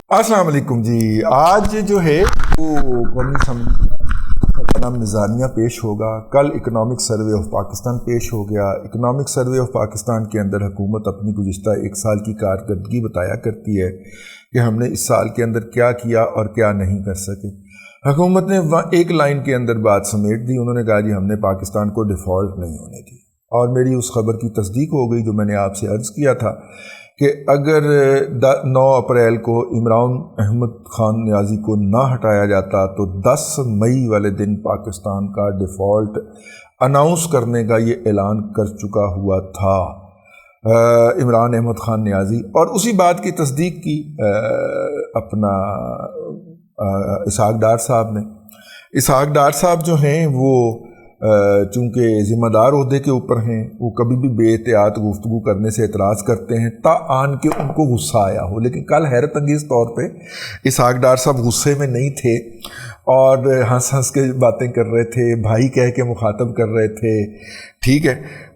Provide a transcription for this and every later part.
السلام علیکم جی. آج جو ہے وہ قومی اسمبلی کا نام میزانیہ پیش ہوگا. کل اکنامک سروے آف پاکستان پیش ہو گیا. اکنامک سروے آف پاکستان کے اندر حکومت اپنی گزشتہ ایک سال کی کارکردگی بتایا کرتی ہے کہ ہم نے اس سال کے اندر کیا کیا اور کیا نہیں کر سکے. حکومت نے ایک لائن کے اندر بات سمیٹ دی. انہوں نے کہا جی ہم نے پاکستان کو ڈیفالٹ نہیں ہونے دی، اور میری اس خبر کی تصدیق ہو گئی جو میں نے آپ سے عرض کیا تھا کہ اگر 9 اپریل کو عمران احمد خان نیازی کو نہ ہٹایا جاتا تو 10 مئی والے دن پاکستان کا ڈیفالٹ اناؤنس کرنے کا یہ اعلان کر چکا ہوا تھا عمران احمد خان نیازی. اور اسی بات کی تصدیق کی اپنا اسحاق ڈار صاحب نے. اسحاق ڈار صاحب جو ہیں وہ چونکہ ذمہ دار عہدے کے اوپر ہیں، وہ کبھی بھی بے احتیاط گفتگو کرنے سے اعتراض کرتے ہیں تا آن کے ان کو غصہ آیا ہو. لیکن کل حیرت انگیز طور پہ اسحاق ڈار صاحب غصے میں نہیں تھے اور ہنس ہنس کے باتیں کر رہے تھے، بھائی کہہ کے مخاطب کر رہے تھے. ٹھیک ہے.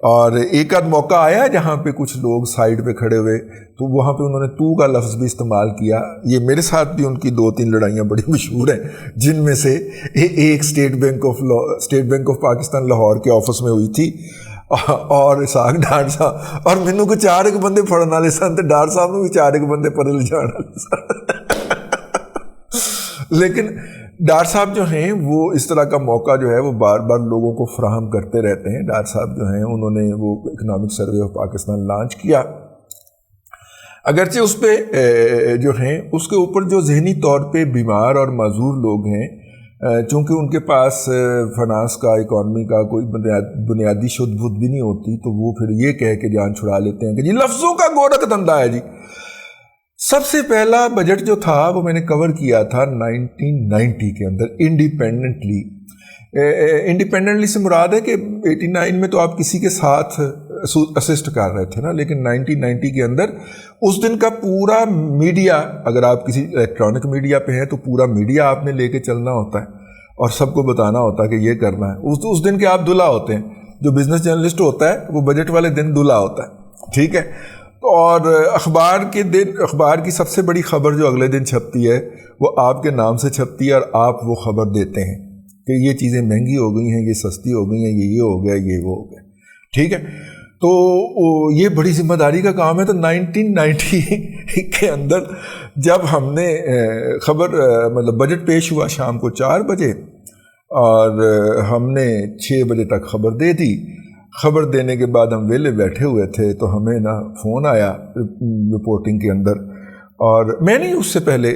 اور ایک آدھ موقع آیا جہاں پہ کچھ لوگ سائیڈ پہ کھڑے ہوئے تو وہاں پہ انہوں نے تو کا لفظ بھی استعمال کیا. یہ میرے ساتھ بھی ان کی 2-3 لڑائیاں بڑی مشہور ہیں، جن میں سے ایک state bank of Pakistan Lahore کے آفس میں ہوئی تھی اور اسحاق ڈار صاحب اور مینوں کو 4 بندے پڑھن والے سن تے ڈار صاحب نوں بھی 4 بندے پڑھ لے جان والے سن. لیکن ڈار صاحب جو ہیں وہ اس طرح کا موقع جو ہے وہ بار بار لوگوں کو فراہم کرتے رہتے ہیں. ڈار صاحب جو ہیں انہوں نے وہ economic survey of Pakistan launch کیا، اگرچہ اس پہ جو ہیں اس کے اوپر جو ذہنی طور پہ بیمار اور معذور لوگ ہیں، چونکہ ان کے پاس فنانس کا، اکانومی کا کوئی بنیادی شد بدھ بھی نہیں ہوتی، تو وہ پھر یہ کہہ کے جان چھڑا لیتے ہیں کہ جی لفظوں کا گورکھ دھندا ہے جی. سب سے پہلا بجٹ جو تھا وہ میں نے کور کیا تھا 1990 کے اندر انڈیپینڈنٹلی. انڈیپینڈنٹلی سے مراد ہے کہ 89 میں تو آپ کسی کے ساتھ اسسٹ کر رہے تھے نا، لیکن 1990 کے اندر اس دن کا پورا میڈیا، اگر آپ کسی الیکٹرانک میڈیا پہ ہیں تو پورا میڈیا آپ نے لے کے چلنا ہوتا ہے اور سب کو بتانا ہوتا ہے کہ یہ کرنا ہے. اس دن کے آپ دلہا ہوتے ہیں. جو بزنس جرنلسٹ ہوتا ہے وہ بجٹ والے دن دلہا ہوتا ہے. ٹھیک ہے. اور اخبار کی سب سے بڑی خبر جو اگلے دن چھپتی ہے وہ آپ کے نام سے چھپتی ہے اور آپ وہ خبر دیتے ہیں کہ یہ چیزیں مہنگی ہو گئی ہیں، یہ سستی ہو گئی ہیں، یہ ہو گیا، یہ وہ ہو گیا. ٹھیک ہے. تو یہ بڑی ذمہ داری کا کام ہے. تو 1990 کے اندر جب ہم نے خبر مطلب بجٹ پیش ہوا شام کو 4 بجے اور ہم نے 6 بجے تک خبر دے دی. خبر دینے کے بعد ہم ویلے بیٹھے ہوئے تھے تو ہمیں نا فون آیا رپورٹنگ کے اندر، اور میں نہیں اس سے پہلے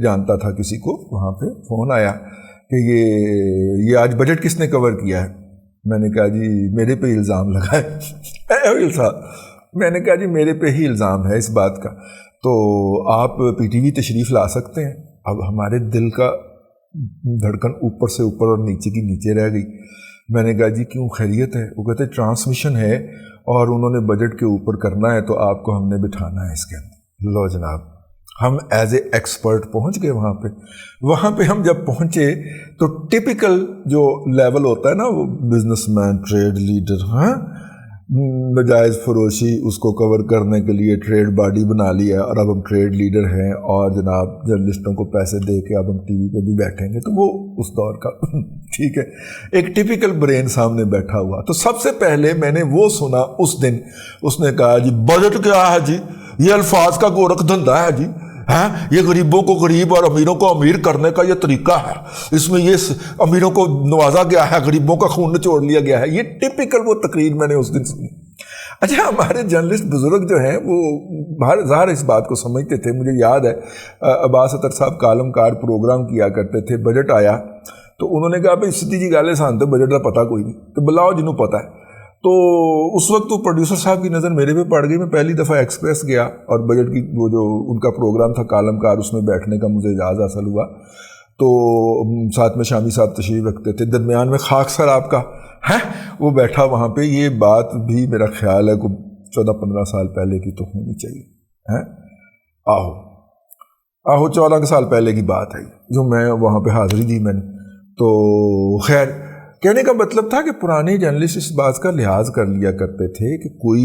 جانتا تھا کسی کو. وہاں پہ فون آیا کہ یہ آج بجٹ کس نے کور کیا ہے. میں نے کہا جی میرے پہ الزام لگا ہے صاحب. میں نے کہا جی میرے پہ ہی الزام ہے اس بات کا، تو آپ پی ٹی وی تشریف لا سکتے ہیں. اب ہمارے دل کا دھڑکن اوپر سے اوپر اور نیچے کی نیچے رہ گئی. میں نے کہا جی کیوں، خیریت ہے؟ وہ کہتے ٹرانسمیشن ہے اور انہوں نے بجٹ کے اوپر کرنا ہے تو آپ کو ہم نے بٹھانا ہے اس کے اندر. لو جناب، ہم ایز اے ایکسپرٹ پہنچ گئے وہاں پہ ہم جب پہنچے تو ٹپیکل جو لیول ہوتا ہے نا، وہ بزنس مین، ٹریڈ لیڈر، ہاں، ناجائز فروشی، اس کو کور کرنے کے لیے ٹریڈ باڈی بنا لیا اور اب ہم ٹریڈ لیڈر ہیں اور جناب جرنلسٹوں کو پیسے دے کے اب ہم ٹی وی پہ بھی بیٹھیں گے. تو وہ اس دور کا ٹھیک ہے، ایک ٹپیکل برین سامنے بیٹھا ہوا. تو سب سے پہلے میں نے وہ سنا اس دن، اس نے کہا جی بجٹ کیا ہے جی، یہ الفاظ کا گورکھ دھندا ہے جی، یہ غریبوں کو غریب اور امیروں کو امیر کرنے کا یہ طریقہ ہے، اس میں یہ امیروں کو نوازا گیا ہے، غریبوں کا خون نچوڑ لیا گیا ہے. یہ ٹپیکل وہ تقریر میں نے اس دن سنی. اچھا، ہمارے جرنلسٹ بزرگ جو ہیں وہ ظاہر اس بات کو سمجھتے تھے. مجھے یاد ہے عباس اطہر صاحب کالم کار پروگرام کیا کرتے تھے. بجٹ آیا تو انہوں نے کہا بھائی سیدھی جی گل ہے، سان تو بجٹ کا پتہ کوئی نہیں، تو بلاؤ جنہوں پتہ ہے. تو اس وقت تو پروڈیوسر صاحب کی نظر میرے پہ پڑ گئی. میں پہلی دفعہ ایکسپریس گیا اور بجٹ کی وہ جو ان کا پروگرام تھا کالم کار، اس میں بیٹھنے کا مجھے اعزاز حاصل ہوا. تو ساتھ میں شامی صاحب تشریف رکھتے تھے، درمیان میں خاک سر آپ کا ہے وہ بیٹھا وہاں پہ. یہ بات بھی میرا خیال ہے کوئی 14-15 سال پہلے کی تو ہونی چاہیے. آہو 14 سال پہلے کی بات ہے جو میں وہاں پہ حاضری دی میں نے. تو خیر، کہنے کا مطلب تھا کہ پرانے جرنلسٹ اس بات کا لحاظ کر لیا کرتے تھے کہ کوئی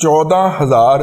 14,000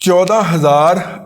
14,000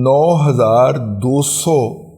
9,200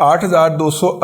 8,200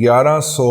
1100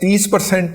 30%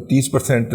30%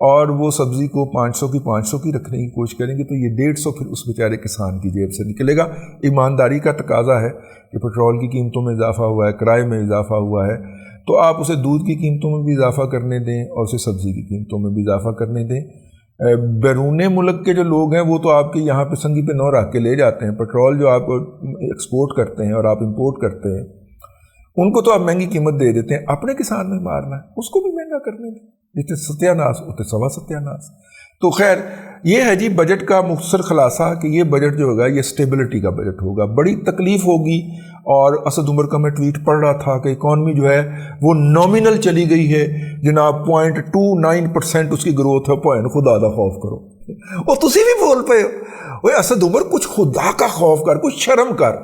اور وہ سبزی کو 500 کی رکھنے کی کوشش کریں گے تو یہ 150 پھر اس بیچارے کسان کی جیب سے نکلے گا۔ ایمانداری کا تقاضا ہے کہ پٹرول کی قیمتوں میں اضافہ ہوا ہے، کرائے میں اضافہ ہوا ہے، تو آپ اسے دودھ کی قیمتوں میں بھی اضافہ کرنے دیں اور اسے سبزی کی قیمتوں میں بھی اضافہ کرنے دیں۔ بیرون ملک کے جو لوگ ہیں وہ تو آپ کے یہاں پہ سنگی پہ نو رکھ کے لے جاتے ہیں، پٹرول جو آپ ایکسپورٹ کرتے ہیں اور آپ امپورٹ کرتے ہیں ان کو تو آپ مہنگی قیمت دے دیتے ہیں، اپنے کسان میں مارنا ہے اس کو بھی مہنگا کرنے دیں، جتنے ستیہ ناس اتنے سوا ستیہ ناس۔ تو خیر یہ ہے جی بجٹ کا مختصر خلاصہ کہ یہ بجٹ جو ہوگا یہ سٹیبلٹی کا بجٹ ہوگا۔ بڑی تکلیف ہوگی، اور اسد عمر کا میں ٹویٹ پڑھ رہا تھا کہ اکانومی جو ہے وہ نامنل چلی گئی ہے جناب، 0.29% اس کی گروتھ ہے، خدا دا خوف کرو، وہ تسی بھی بول پے ہو اسد عمر کچھ خدا کا خوف کر، کچھ شرم کر۔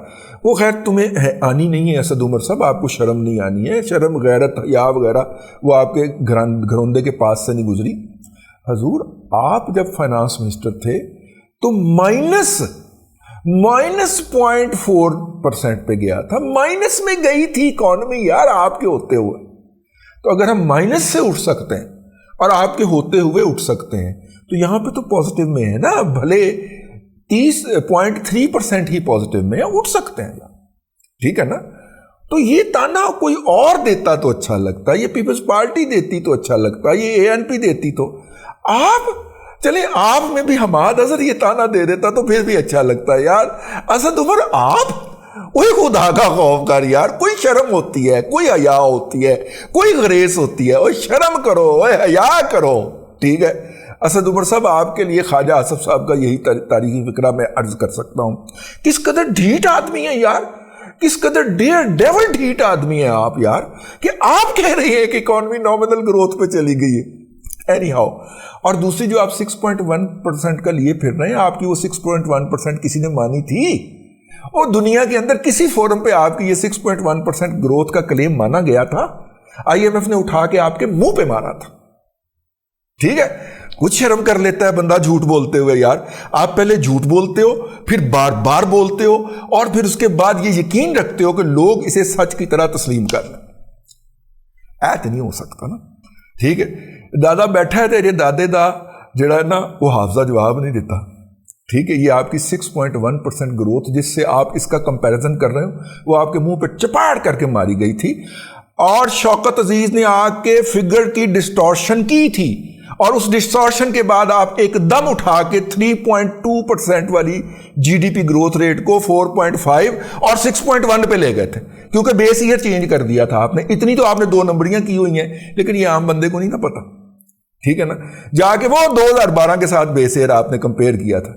وہ خیر تمہیں آنی نہیں ہے اسد عمر صاحب، آپ کو شرم نہیں آنی ہے، شرم غیرت حیا وغیرہ وہ آپ کے گھروندے کے پاس سے نہیں گزری۔ حضور آپ جب فائنانس منسٹر تھے تو مائنس 0.4% پہ گیا تھا، مائنس میں گئی تھی اکانومی یار آپ کے ہوتے ہوئے۔ تو اگر ہم مائنس سے اٹھ سکتے ہیں اور آپ کے ہوتے ہوئے اٹھ سکتے ہیں تو یہاں پہ تو پازیٹیو میں ہے نا، بھلے 30.3% ہی پازیٹیو میں ہے، اٹھ سکتے ہیں، ٹھیک ہے نا۔ تو یہ تانا کوئی اور دیتا تو اچھا لگتا، یہ پیپلز پارٹی دیتی تو اچھا لگتا، یہ ANP دیتی تو آپ چلیں آپ میں بھی حماد اظہر یہ تانا دے دیتا تو پھر بھی اچھا لگتا ہے یار۔ اسد عمر آپ کوئی خدا کا خوف کر یار، کوئی شرم ہوتی ہے، کوئی حیا ہوتی ہے، کوئی غریز ہوتی ہے، شرم کرو، حیا کرو، ٹھیک ہے۔ اسد عمر صاحب آپ کے لیے خواجہ آصف صاحب کا یہی تاریخی فقرہ میں عرض کر سکتا ہوں، کس قدر ڈھیٹ آدمی ہے یار، کس قدر ڈیول ڈھیٹ آدمی ہے آپ یار، کہ آپ کہہ رہے ہیں کہ اکانومی نامنل گروتھ پہ چلی گئی ہے۔ اینی ہاؤ، اور دوسری جو آپ 6.1% کا لیے پھر رہے ہیں، آپ کی وہ 6.1% کسی نے مانی تھی؟ اور دنیا کے اندر کسی فورم پہ آپ کی یہ 6.1% گروتھ کا کلیم مانا گیا تھا؟ IMF نے اٹھا کے آپ کے منہ پہ مارا تھا، ٹھیک ہے۔ کچھ شرم کر لیتا ہے بندہ جھوٹ بولتے ہوئے یار، آپ پہلے جھوٹ بولتے ہو، پھر بار بار بولتے ہو، اور پھر اس کے بعد یہ یقین رکھتے ہو کہ لوگ اسے سچ کی طرح تسلیم کر لیں۔ ایت نہیں ہو سکتا نا، ٹھیک ہے۔ دادا بیٹھا ہے تیرے دادے دا جڑا ہے نا وہ حافظہ جواب نہیں دیتا، ٹھیک ہے۔ یہ آپ کی 6.1% گروتھ جس سے آپ اس کا کمپیریزن کر رہے ہو وہ آپ کے منہ پہ چپاڑ کر کے ماری گئی تھی، اور شوکت عزیز نے آ کے فگر کی ڈسٹورشن کی تھی، اور اس ڈسٹورشن کے بعد آپ ایک دم اٹھا کے 3.2% والی GDP گروتھ ریٹ کو 4.5 اور 6.1 پہ لے گئے تھے، کیونکہ بیس ایئر چینج کر دیا تھا آپ نے۔ اتنی تو آپ نے 2 نمبریاں کی ہوئی ہیں، لیکن یہ عام بندے کو نہیں نا پتا، ٹھیک ہے نا۔ جا کے وہ 2012 کے ساتھ بیس ایئر آپ نے کمپیئر کیا تھا،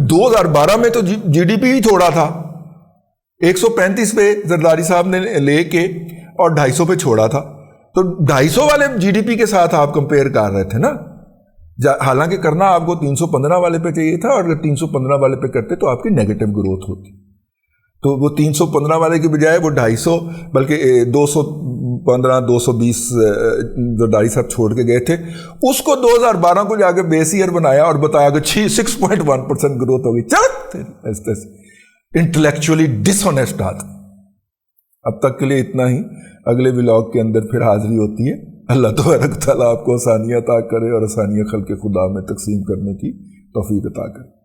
2012 میں تو GDP ہی تھوڑا تھا، 135 پہ زرداری صاحب نے لے کے اور 250 پہ چھوڑا تھا، تو 250 والے GDP کے ساتھ آپ کمپیئر کر رہے تھے نا، حالانکہ کرنا آپ کو 315 والے پہ چاہیے تھا، اور اگر 315 والے پہ کرتے تو آپ کی نیگیٹو گروتھ ہوتی، تو وہ 315 والے کے بجائے وہ 250 بلکہ 215 220 زرداری صاحب چھوڑ کے گئے تھے، اس کو 2012 کو جا کے بیس ایئر بنایا اور بتایا کہ 6.1% گروتھ ہوگی۔ چل انٹلیکچولی ڈس آنیسٹ آدمی۔ اب تک کے لیے اتنا ہی، اگلے ولاگ کے اندر پھر حاضری ہوتی ہے۔ اللہ تبارک تعالیٰ آپ کو آسانیاں عطا کرے اور آسانیاں خلق خدا میں تقسیم کرنے کی توفیق عطا کرے۔